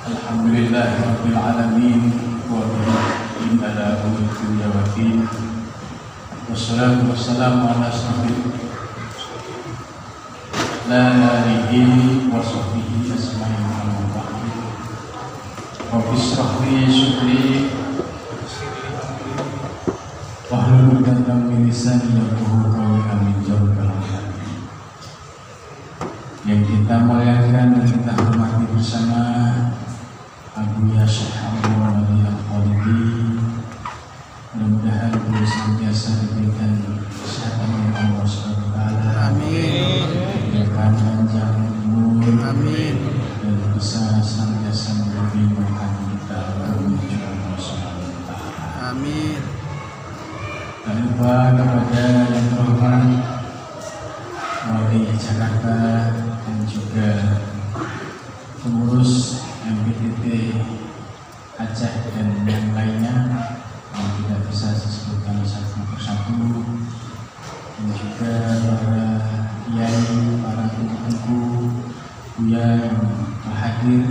Alhamdulillahirabbil alamin wa bihi ala umuri yawatin. Wassalatu wassalamu ala asyrafil alihi wa sahbihi ajmain. Rabbi shrah li sadri wahlul 'uqdatam min lisani yafqahu qawli. Amin ya rabbal alamin. Yang kita muliakan dan kita hormati bersama Abu Syekh Abdul Wali Al-Qalibi, mudah-mudahan beliau senantiasa diberikan kesehatan oleh Allah Subhanahu wa taala. Amin. Diberikan panjang umur. Amin. Dan bisa senantiasa membimbingkan kita menuju Allah Subhanahu wa taala. Amin. Dan lupa kepada yang terhormat Wali Jakarta dan juga pengurus MPTT Aceh dan yang lainnya yang tidak bisa disebutkan satu persatu, dan juga para kiai, para tengku-tengku, buya yang hadir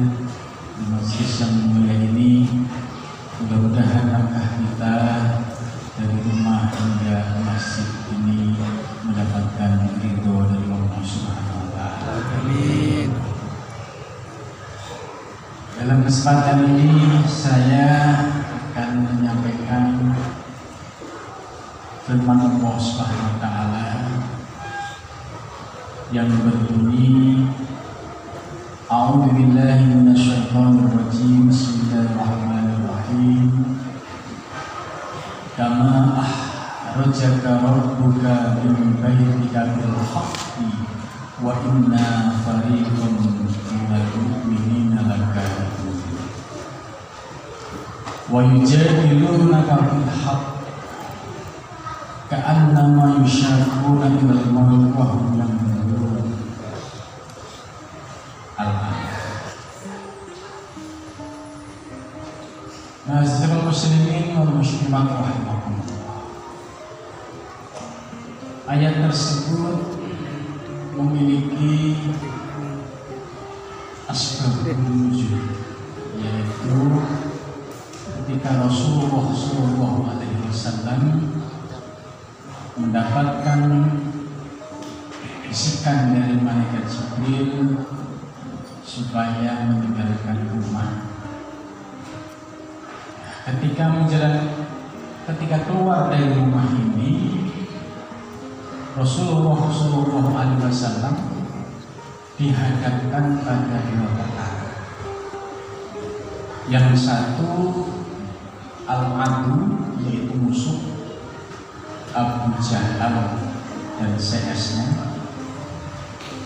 di masjid yang mulia ini. Mudah-mudahan langkah kita dari rumah hingga masjid ini mendapatkan ridho dari Allah Subhanahu wa taala. Amin. Dalam kesempatan ini saya akan menyampaikan firman Allah Subhanahu wa taala yang berbunyi, A'udzu billahi minasyaitonir rajim. Bismillahirrahmanirrahim. Kama akhrajaka rabbuka min baitika bil haqqi wa inna fariqan minal mu'minina lakarihun wa yujadilunaka fil haqq ka'annama yusharruna ilal maut wa hum yanzurun. Al-ayat. Ma'asyiral muslimin wal muslimat rahimakumullah. Ayat tersebut memiliki asbab nuzul, yaitu ketika Rasulullah SAW mendapatkan bisikan dari malaikat Jibril supaya meninggalkan rumah. Ketika keluar dari rumah ini, Rasulullah SAW dihadapkan pada dua perkara. Yang satu al-adu, yaitu musuh Abu Jahal dan CS-nya.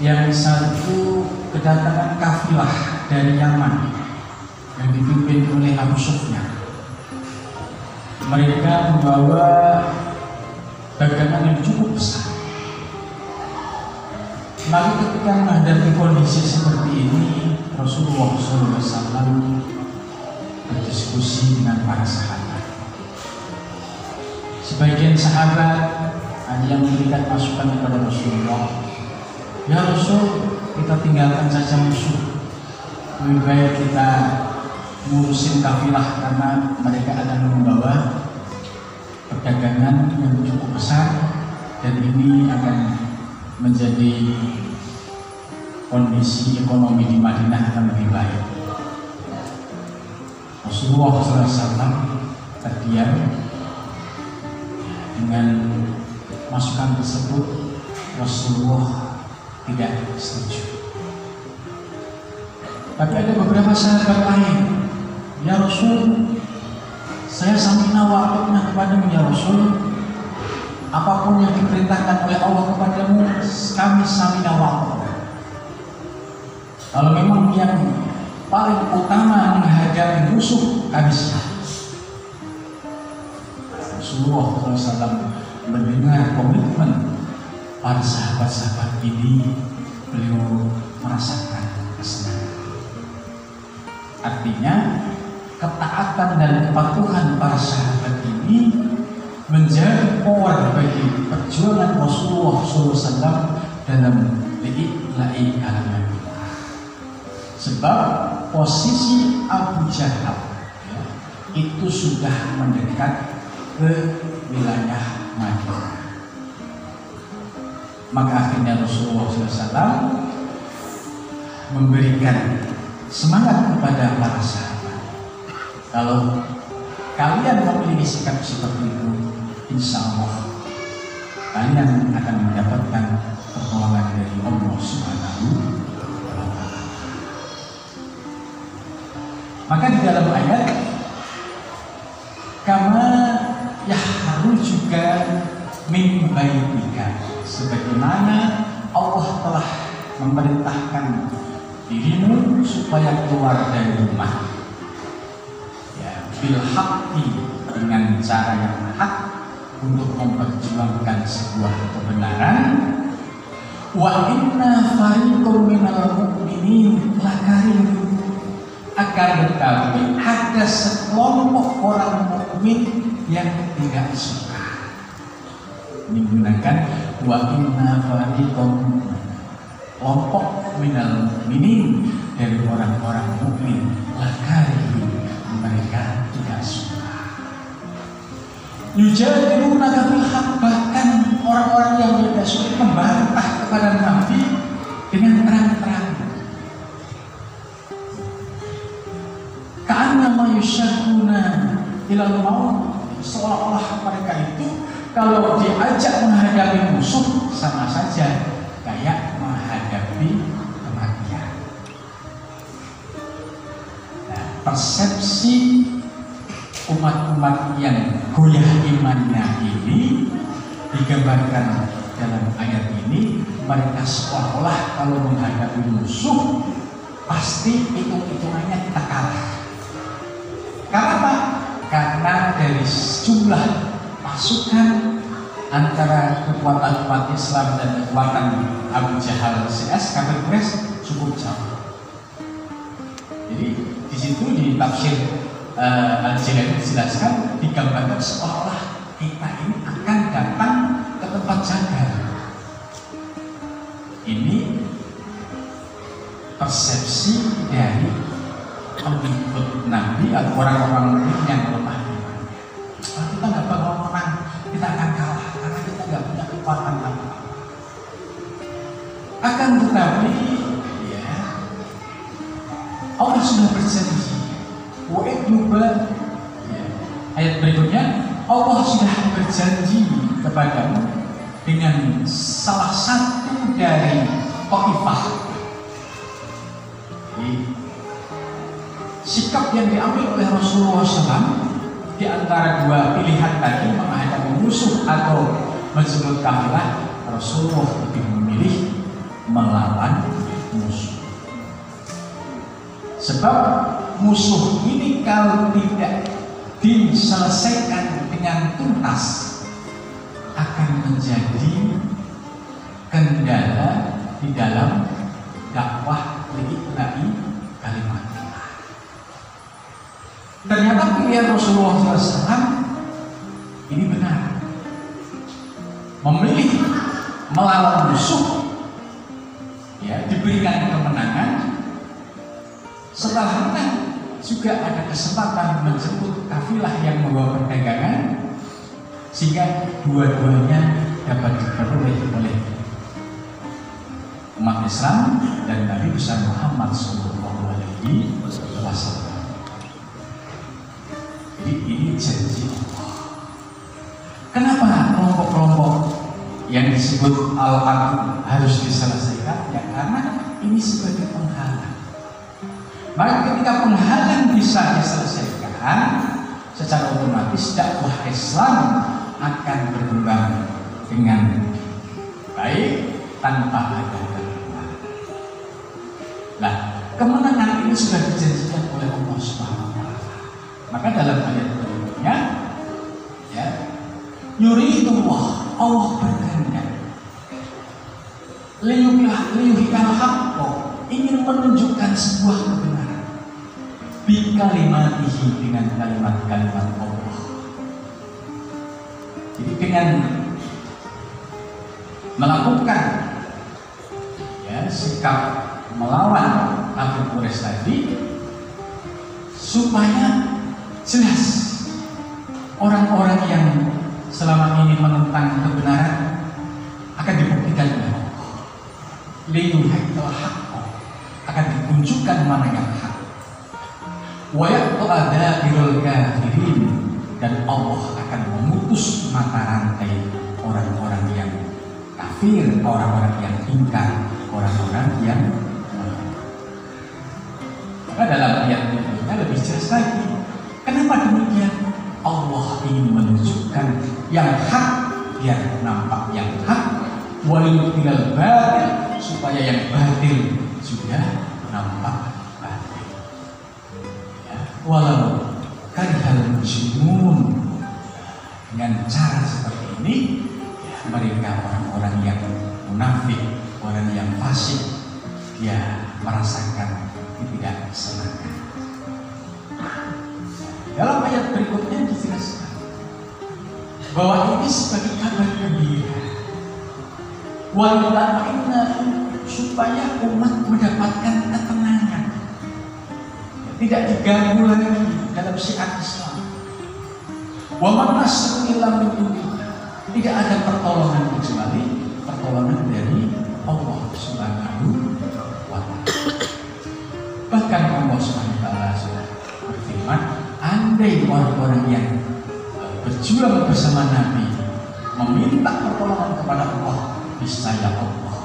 Yang satu kedatangan kafilah dari Yaman yang dipimpin oleh Abu Sufyan. Mereka membawa dagangan yang cukup besar. Lalu ketika menghadapi kondisi seperti ini, Rasulullah SAW berdiskusi dengan para sahabat. Sebagian sahabat ada yang memberikan masukan kepada Rasulullah, ya Rasul, kita tinggalkan saja musuh, lebih baik kita ngurusin kafilah karena mereka akan membawa perdagangan yang cukup besar dan ini akan menjadi kondisi ekonomi di Madinah akan lebih baik. Rasulullah SAW terdiam. Dengan masukan tersebut Rasulullah tidak setuju. Tapi ada beberapa sahabat lain, ya Rasul, saya samina wa ata'na kepadamu ya Rasul. Apapun yang diperintahkan oleh Allah kepadamu, kami samina wa ata'na. Kalau memang yang paling utama menghadapi musuh, kami siap. Rasulullah SAW mendengar komitmen para sahabat-sahabat ini, beliau merasakan kesenangan. Artinya ketaatan dan kepatuhan para sahabat ini menjadi power bagi perjuangan Rasulullah SAW dalam li'i'la'i kalimat. Sebab posisi Abu Jahal ya, itu sudah mendekat ke wilayah Madinah. Maka akhirnya Rasulullah SAW memberikan semangat kepada para sahabat, kalau kalian memiliki sikap seperti itu, insya Allah kalian akan mendapatkan pertolongan dari Allah Subhanahu wa Ta'ala. Maka di dalam ayat kama yahru juga min baitika, sebagaimana Allah telah memerintahkan dirimu supaya keluar dari rumah ya, bil haqqi, dengan cara yang hak, untuk memperjuangkan sebuah kebenaran. Wa inna fariqum minal mu'minin lakarihun, akan tetapi ada sekelompok orang mukmin yang tidak suka. Ini menggunakan wa inna fariqum, kelompok minal mu'minin, dari orang-orang mukmin, lakarihun, mereka tidak suka. Yujadilunaka bil haqq, bahkan orang-orang yang tidak suka membantah kepada Nabi dengan terang-terang. Ka'annama yusyakuna ilal maut, seolah-olah mereka itu kalau diajak menghadapi musuh sama saja kayak menghadapi kematian. Nah, persepsi umat-umat yang goyah imannya ini digambarkan dalam ayat ini, mereka seolah-olah kalau menghadapi musuh pasti hitung-hitungannya kita kalah. Kenapa? Karena dari jumlah pasukan antara kekuatan umat Islam dan kekuatan Abu Jahal CS kafir Quraisy cukup jauh. Jadi di situ di tafsir Al-Jalalain dijelaskan, digambarkan seolah kita ini akan datang ke tempat jagal. Ini persepsi dari pengikut Nabi atau orang-orang yang lemah imannya. Kita nggak bakal menang, kita akan kalah karena kita nggak punya kekuatan apa. Akan tetapi, ya, Allah sudah berjanji. Ayat berikutnya, Allah sudah berjanji kepadamu dengan salah satu dari Taifah. Sikap yang diambil oleh Rasulullah SAW di antara dua pilihan tadi, menghadapi musuh atau menjemput kafilah, Rasulullah lebih memilih melawan musuh. Sebab musuh ini kalau tidak diselesaikan dengan tuntas akan menjadi kendala di dalam dakwah li'ila'i kalimatillah. Ternyata pilihan Rasulullah SAW ini benar, memilih melawan musuh, ya, diberikan kemenangan. Setelah menang juga ada kesempatan menjemput kafilah yang membawa perdagangan, sehingga dua-duanya dapat diperoleh oleh umat Islam dan Nabi besar Muhammad SAW. Jadi ini janji Allah. Kenapa kelompok-kelompok yang disebut al-aqd harus diselesaikan? Ya karena ini sebagai penghalang. Maka ketika penghalang bisa diselesaikan, secara otomatis dakwah Islam akan berkembang dengan baik tanpa ada gangguan. Nah, kemenangan ini sudah dijanjikan oleh Allah Subhanahu wa Ta'ala. Maka dalam ayat berikutnya, ya, yuridullah, Allah berkehendak, liyuhikal haqqo, ingin menunjukkan sebuah kebenaran, bi kalimatihi, dengan kalimat-kalimat Allah. Jadi dengan melakukan, ya, sikap melawan kafir Quraisy tadi, supaya jelas orang-orang yang selama ini menentang kebenaran akan dibuktikan oleh Allah. Liyuhiqqal haqqa, akan ditunjukkan mana yang hak. Wa yaqta'a daabirul kafirin, dan Allah akan memutus mata rantai orang-orang yang kafir, orang-orang yang ingkar, orang-orang yang maka dalam ayat ini lebih jelas lagi. Kenapa demikian? Allah ingin menunjukkan yang hak biar nampak yang hak, waliyuhiqqal batil, supaya yang batil juga nampak batil. Ya, walau karihal mujrimun, dengan cara seperti ini ya, mereka orang-orang yang munafik, orang yang fasik, dia merasakan tidak senang. Dalam ayat berikutnya dijelaskan bahwa ini sebagai kabar gembira, supaya umat mendapatkan ketenangan, tidak diganggu lagi dalam syiar Islam. Wa man nasru illa min indillah, tidak ada pertolongan kecuali pertolongan dari Allah Subhanahu wa Ta'ala. Bahkan Allah Subhanahu wa Ta'ala sudah berfirman, andai orang-orang yang berjuang bersama Nabi meminta pertolongan kepada Allah, niscaya Allah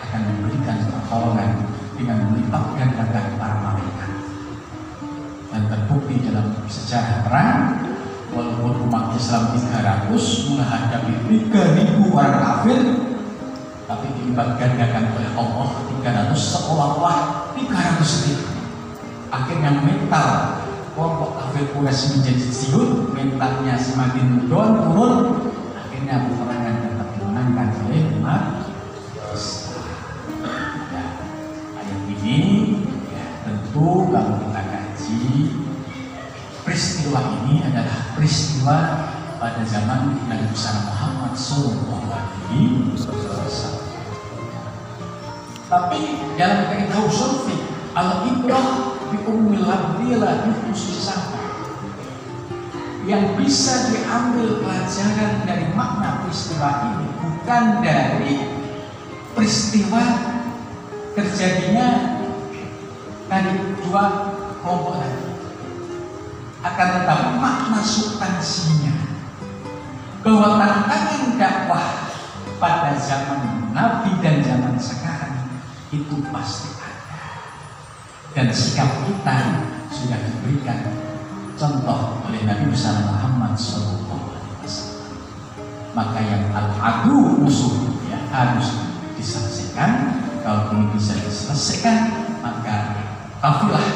akan memberikan pertolongan dengan melipat gandakan para malaikat. Dan terbukti dalam sejarah perang, walaupun umat Islam 300 menghadapi 3.000 orang kafir, tapi dilipat gandakan oleh Allah 300 seolah-olah 300.000. Akhirnya mental kelompok kafir Quraisy menjadi siun, mentalnya semakin turun. Akhirnya peperangan dapat dimenangkan oleh umat Islam. Ya, ayat ini ya, tentu kalau kita kaji, peristiwa ini adalah peristiwa pada zaman Nabi besar Muhammad SAW. Tapi dalam kaidah usul fiqh, al-ibrah bi ummil lafzi la bi khusus sifat. Yang bisa diambil pelajaran dari makna peristiwa ini bukan dari peristiwa terjadinya dari dua kelompok tadi, akan tetapi makna substansinya, bahwa tantangan dakwah pada zaman Nabi dan zaman sekarang itu pasti ada, dan sikap kita sudah diberikan contoh oleh Nabi besar Muhammad SAW. Maka yang al-adu musuh ya, harus diselesaikan. Kalau ini bisa diselesaikan, maka kafilah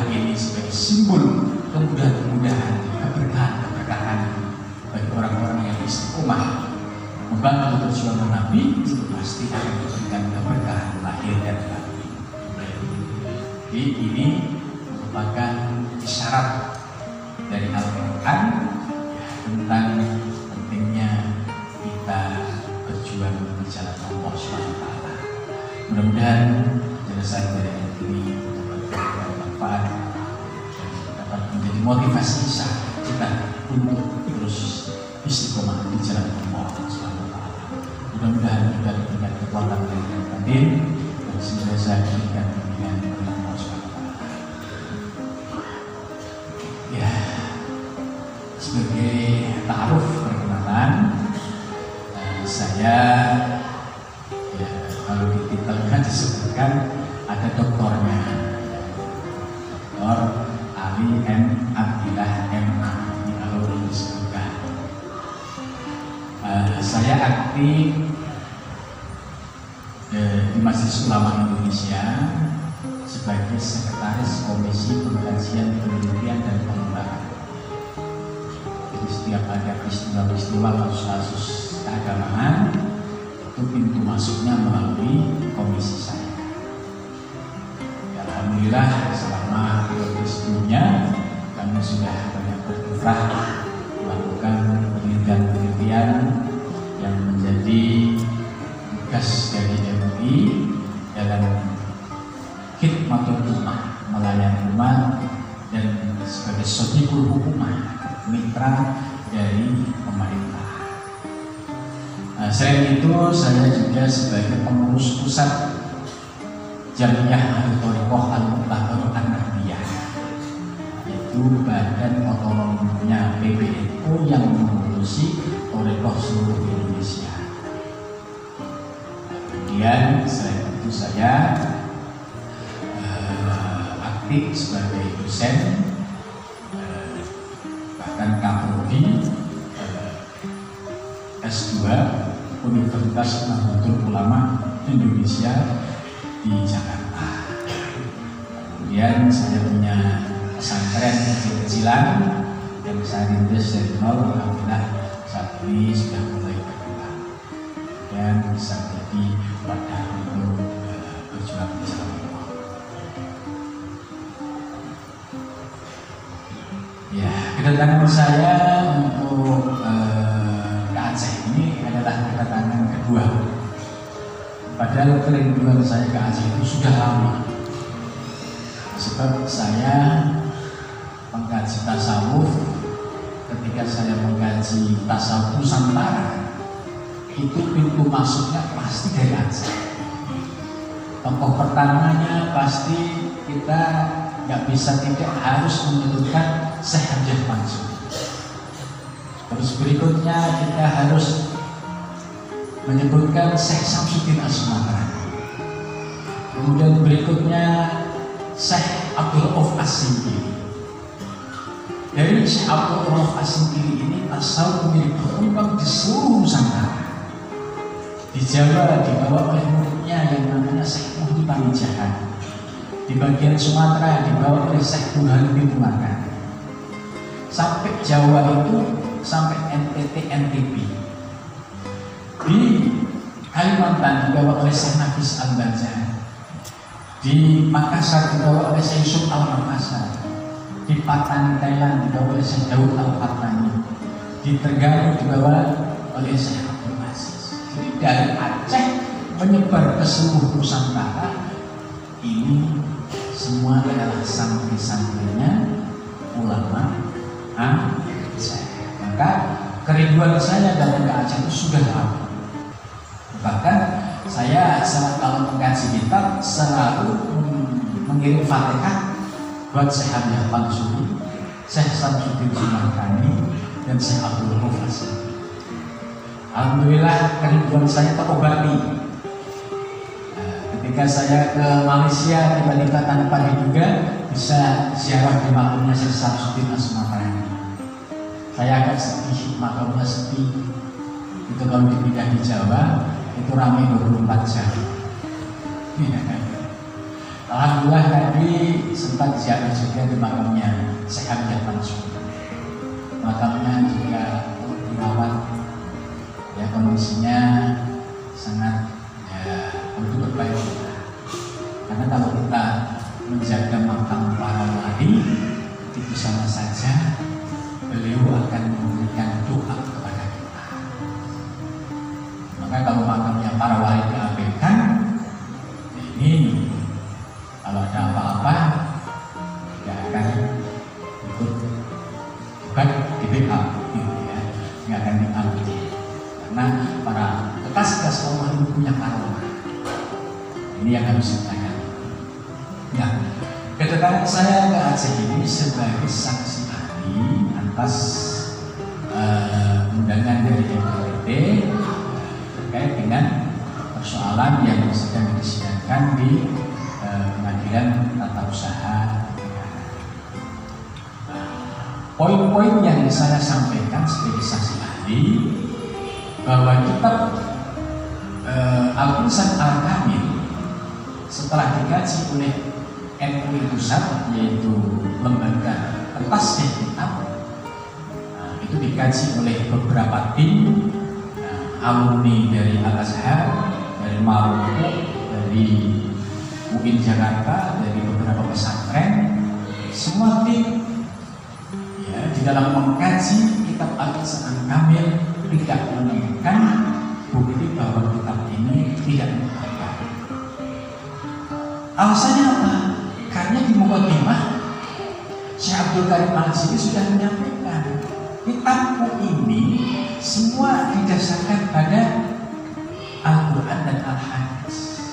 ini sebagai simbol kemudahan-kemudahan, keberkahan bagi orang-orang yang istiqomah membantu perjuangan Nabi, itu pasti akan memberikan keberkahan lahir dan batin. Jadi ini merupakan isyarat dari Al-Quran tentang pentingnya kita berjuang di jalan Allah SWT. Mudah-mudahan jelasan dari ayat ini dapat bermanfaat dan dapat menjadi motivasi kita untuk terus istiqomah di jalan Allah SWT. Mudah-mudahan kita diberikan kekuatan dari batin dan senantiasa diberikan bimbingan oleh Allah SWT. Ya, sebagai ta'aruf perkenalan, saya ya, kalau dititelkan disebutkan ada doktornya, Dr. Ali M. Abdillah M.A. Ini kalau disebutkan. Saya aktif di Majelis Ulama Indonesia sebagai Sekretaris Komisi Pengkajian Penelitian dan Pengembangan. Jadi setiap ada peristiwa-peristiwa kasus-kasus keagamaan, itu pintu masuknya melalui komisi saya. Ya, alhamdulillah selama periode sebelumnya kami sudah banyak berkiprah melakukan penelitian-penelitian yang menjadi tugas dari MUI dalam khidmatul ummah, melayani umat, dan sebagai sodikul hukumah, mitra dari pemerintah. Selain itu, saya juga sebagai pengurus pusat Jamiah Al-Thariqah Al-Muqtadarah An-Nahdiyah, yaitu badan otonominya PBNU yang mengurusi thariqah seluruh Indonesia. Kemudian selain itu saya aktif sebagai dosen, bahkan kaprodi S2 Universitas Nahdlatul Ulama Indonesia di Jakarta. Kemudian saya punya pesantren kecil-kecilan yang saya rintis dari nol. Alhamdulillah saat ini sudah mulai berkembang dan bisa menjadi wadah untuk berjuang di jalan Allah. Ya, kedatangan saya untuk ke Aceh ini adalah kedatangan kedua. Padahal kerinduan saya ke Aceh itu sudah lama. Sebab saya mengkaji tasawuf, ketika saya mengkaji tasawuf Nusantara, itu pintu masuknya pasti dari Aceh. Tokoh pertamanya pasti kita nggak bisa tidak harus menyebutkan Syekh Hamzah Mansur. Terus berikutnya kita harus menyebutkan Syekh Samsuddin As-Sumatera. Kemudian berikutnya Syekh Abdul Rauf As-Singkili. Dari Syekh Abdul Rauf As-Singkili ini tasawuf menjadi berkembang di seluruh Nusantara. Di Jawa dibawa oleh muridnya yang namanya Syekh Muhdi Pamijahan. Di bagian Sumatera dibawa oleh Syekh Burhanuddin Makan. Sampai Jawa itu sampai NTT NTB. Di Kalimantan dibawa oleh Syekh Nafis Al-Banjar. Di Makassar dibawa oleh Syekh Yusuf Al-Makassar. Di Patani Thailand dibawa oleh Syekh Daud Al-Fatani. Di Tegalu dibawa oleh Syekh Abdul Aziz. Jadi dari Aceh menyebar ke seluruh Nusantara. Ini semua adalah santri-santrinya ulama Aceh. Maka kerinduan saya dalam ke Aceh itu sudah lama. Bahkan saya kalau mengkaji kitab selalu mengirim Fatihah buat Syekh Hamzah Mansur, Syekh Samsuddin Sumarkani, dan Syekh Abdul Rauf As-Singkili. Alhamdulillah kerinduan saya terobati. Ketika saya ke Malaysia, tiba-tiba tanpa diduga bisa ziarah di makamnya Syekh Samsuddin As-Sumatera. Saya agak sedih, makamnya sepi. Itu kalau dipindah di Jawa, itu ramai 24 jam. Alhamdulillah tadi sempat ziarah juga di makamnya Syekh Hamzah Mansur. Makamnya juga dirawat, ya kondisinya sangat untuk berbaik. Karena kalau kita menjaga makam para wali, itu sama saja beliau akan memberikan doa kepada kita. Maka kalau makamnya para wali diabaikan, ini kalau ada apa-apa tidak akan ikut di backup, ya, tidak akan diambil. Karena para kekasih Allah itu punya karomah. Ini yang harus ditanyakan. Nah, kedatangan saya ke Aceh ini sebagai saksi ahli atas undangan dari MPRT terkait dengan persoalan yang sedang disidangkan di Pengadilan Tata Usaha Negara. Poin-poin yang saya sampaikan sebagai saksi ahli bahwa kitab Al-Insan Al-Kamil setelah dikaji oleh MUI Pusat, yaitu lembaga pentasbih kitab, itu dikaji oleh beberapa tim alumni dari Al-Azhar, dari Maroko, dari UIN Jakarta, dari beberapa pesantren. Semua tim ya, di dalam mengkaji kitab Al-Insan Al-Kamil tidak menemukan bukti bahwa kitab ini tidak mengatakan. Alasannya apa? Karena Makanya di Muqaddimah Syekh Abdul Karim Al-Jili sudah menyampaikan kitabku ini semua didasarkan pada Al-Quran dan Al-Hadis.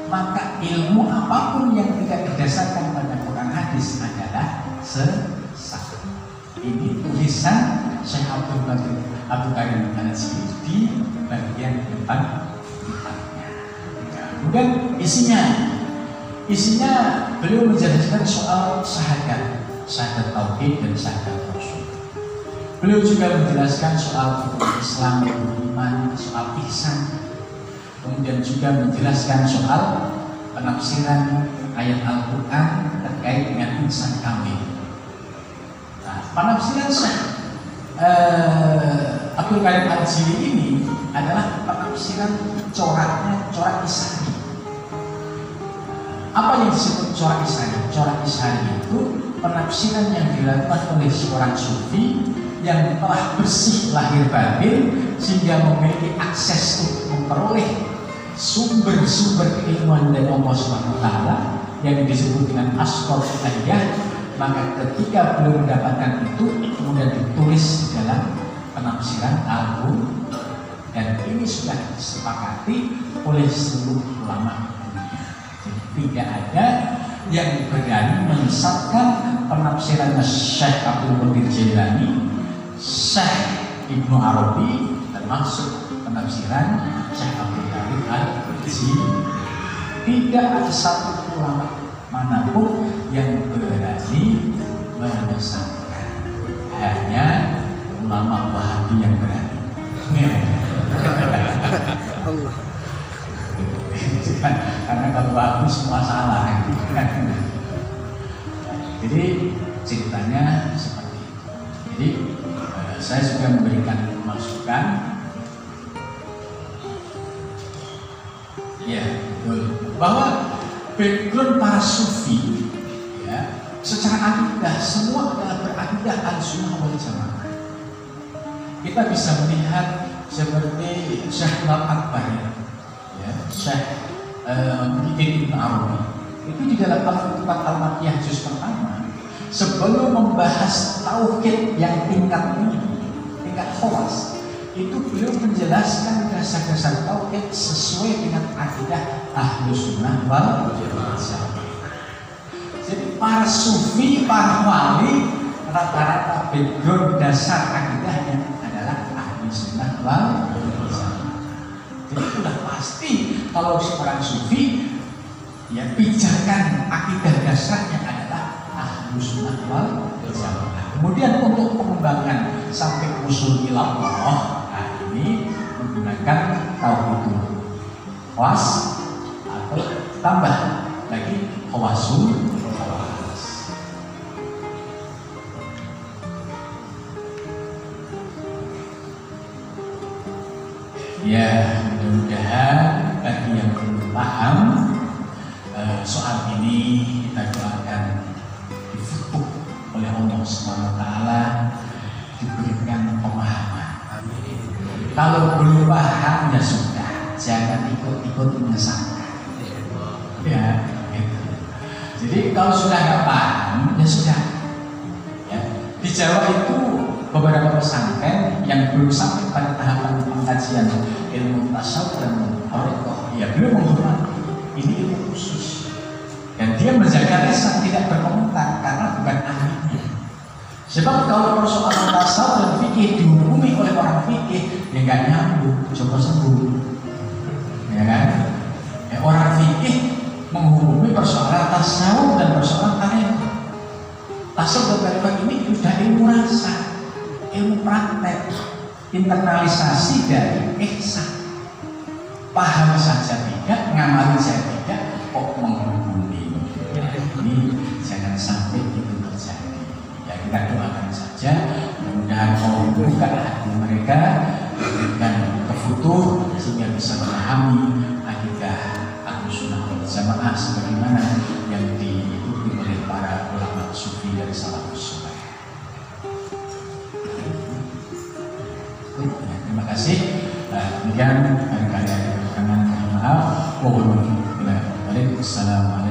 Maka ilmu apapun yang tidak didasarkan pada Quran Hadis adalah sesat. Ini tulisan Syekh Abdul Karim Al-Jili di bagian depan kitabnya. Kemudian isinya beliau menjelaskan soal syahadat tauhid dan syahadat rasul. Beliau juga menjelaskan soal Islam, iman, soal ihsan. Kemudian juga menjelaskan soal penafsiran ayat Al-Quran terkait dengan insan kamil. Nah, penafsiran Abdul Karim Al-Jili ini adalah penafsiran corak Isari. Apa yang disebut corak Isari? Corak Isari itu penafsiran yang dilakukan oleh seorang sufi yang telah bersih lahir batin sehingga memiliki akses untuk memperoleh sumber-sumber keilmuan dari Allah SWT yang disebut dengan asqor ilahiyah. Maka ketika belum mendapatkan itu kemudian ditulis di dalam penafsiran Al-Quran, dan ini sudah disepakati oleh seluruh ulama dunia. Jadi tidak ada yang berani menyesatkan penafsiran Syekh Abdul Qadir Jailani, Syekh Ibnu Arabi, termasuk penafsiran Syekh Abdul Karim Al-Jili. Tidak ada satu ulama manapun yang berani menyesatkan, hanya ulama Wahabi yang berani. Allah. Karena kalau Wahabi semua salah. Jadi ceritanya seperti itu. Jadi saya sudah memberikan masukan. Ya, betul. Bahwa background para sufi, ya, secara akidah semua adalah berakidah Ahlussunnah wal Jamaah. Kita bisa melihat seperti Syekh Al-Akbar, ya, Syekh Ibnu Arabi. Itu di dalam Al-Futuhat Al-Makkiyah juz pertama, sebelum membahas tauhid yang tingkat ini, tingkat khawas, itu beliau menjelaskan dasar-dasar tauhid sesuai dengan akidah Ahlussunnah wal Jamaah. Jadi para sufi, para wali rata-rata background dasar akidahnya adalah Ahlussunnah wal Jamaah. Jadi sudah pasti kalau seorang sufi, ya, pijakan akidah dasarnya adalah Ahlussunnah wal Jamaah. Kemudian untuk pengembangan sampai usul ilallah, nah ini menggunakan tauhidul khawas atau tambah lagi khawasul khawas. Ya, mudah-mudahan bagi yang belum paham soal ini, kita doakan difutuh oleh Allah SWT, diberikan pemahaman. Amin. Kalau belum paham ya sudah, jangan ikut-ikut menyesatkan. Ya, gitu. Jadi kalau sudah nggak paham ya sudah. Ya. Di Jawa itu beberapa pesantren yang belum sampai pada tahapan pengkajian ilmu tasawuf dan tarekat, ya belum menghormati ini ilmu khusus, dan dia menjaga lisan tidak berkomentar karena bukan ahlinya. Sebab kalau persoalan tasawuf dan fikih dihukumi oleh orang fikih, ya nggak nyambung, coba sembuh, ya kan? Ya, orang fikih menghukumi persoalan tasawuf dan persoalan tarekat. Tasawuf dan tarekat ini sudah ilmu rasa, ilmu praktek, internalisasi dari ihsan. Paham saja tidak, ngamalin saja tidak, kok menghubungi. Ini jangan sampai itu terjadi. Ya, kita doakan saja, mudah-mudahan Allah membuka hati mereka dan kefutuh sehingga bisa memahami akidah Ahlussunnah wal Jamaah sebagaimana yang diikuti oleh para ulama sufi dari salafus saleh. Terima kasih. Demikian barangkali ada kekurangan, mohon maaf. Wassalamualaikum.